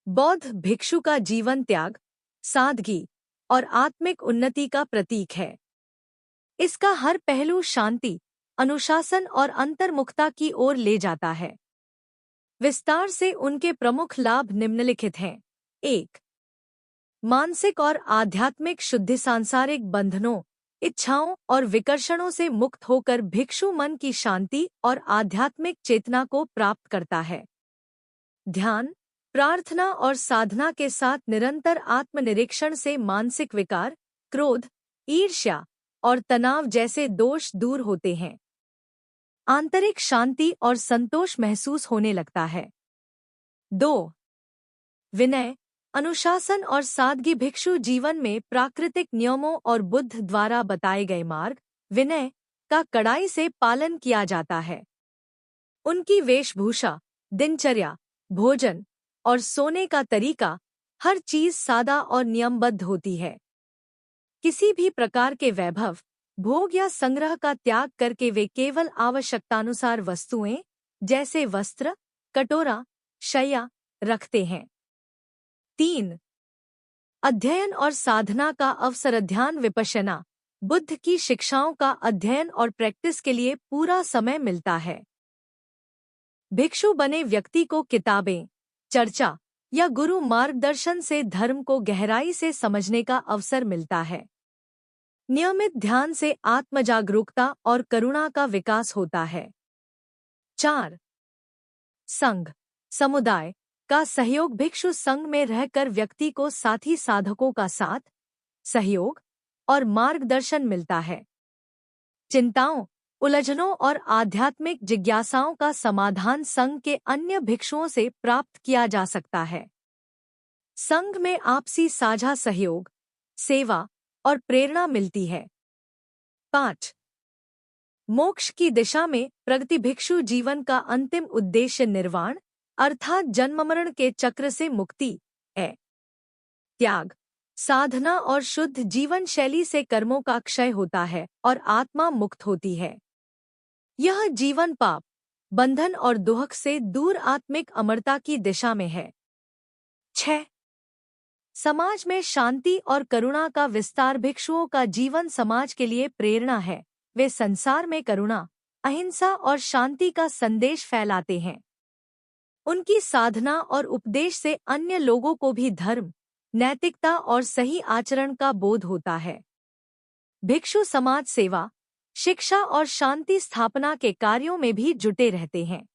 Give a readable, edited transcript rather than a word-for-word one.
बौद्ध भिक्षु का जीवन त्याग, सादगी और आत्मिक उन्नति का प्रतीक है। इसका हर पहलू शांति, अनुशासन और अंतर्मुखता की ओर ले जाता है। विस्तार से उनके प्रमुख लाभ निम्नलिखित हैं। 1. मानसिक और आध्यात्मिक शुद्धि। सांसारिक बंधनों, इच्छाओं और विकर्षणों से मुक्त होकर भिक्षु मन की शांति और आध्यात्मिक चेतना को प्राप्त करता है। ध्यान, प्रार्थना और साधना के साथ निरंतर आत्मनिरीक्षण से मानसिक विकार, क्रोध, ईर्ष्या और तनाव जैसे दोष दूर होते हैं। आंतरिक शांति और संतोष महसूस होने लगता है। 2. विनय, अनुशासन और सादगी। भिक्षु जीवन में प्राकृतिक नियमों और बुद्ध द्वारा बताए गए मार्ग, विनय का कड़ाई से पालन किया जाता है। उनकी वेशभूषा, दिनचर्या, भोजन और सोने का तरीका, हर चीज सादा और नियमबद्ध होती है। किसी भी प्रकार के वैभव, भोग या संग्रह का त्याग करके वे केवल आवश्यकतानुसार वस्तुएं जैसे वस्त्र, कटोरा, शैया रखते हैं। 3. अध्ययन और साधना का अवसर। ध्यान, विपश्यना, बुद्ध की शिक्षाओं का अध्ययन और प्रैक्टिस के लिए पूरा समय मिलता है। भिक्षु बने व्यक्ति को किताबें, चर्चा या गुरु मार्गदर्शन से धर्म को गहराई से समझने का अवसर मिलता है। नियमित ध्यान से आत्मजागरूकता और करुणा का विकास होता है। 4. संघ, समुदाय का सहयोग। भिक्षु संघ में रहकर व्यक्ति को साथी साधकों का साथ, सहयोग और मार्गदर्शन मिलता है। चिंताओं, उलझनों और आध्यात्मिक जिज्ञासाओं का समाधान संघ के अन्य भिक्षुओं से प्राप्त किया जा सकता है। संघ में आपसी साझा सहयोग, सेवा और प्रेरणा मिलती है। 5. मोक्ष की दिशा में प्रगति। भिक्षु जीवन का अंतिम उद्देश्य निर्वाण अर्थात जन्म-मरण के चक्र से मुक्ति है। त्याग, साधना और शुद्ध जीवन शैली से कर्मों का क्षय होता है और आत्मा मुक्त होती है। यह जीवन पाप, बंधन और दुख से दूर आत्मिक अमरता की दिशा में है। 6. समाज में शांति और करुणा का विस्तार। भिक्षुओं का जीवन समाज के लिए प्रेरणा है। वे संसार में करुणा, अहिंसा और शांति का संदेश फैलाते हैं। उनकी साधना और उपदेश से अन्य लोगों को भी धर्म, नैतिकता और सही आचरण का बोध होता है। भिक्षु समाज सेवा, शिक्षा और शांति स्थापना के कार्यों में भी जुटे रहते हैं।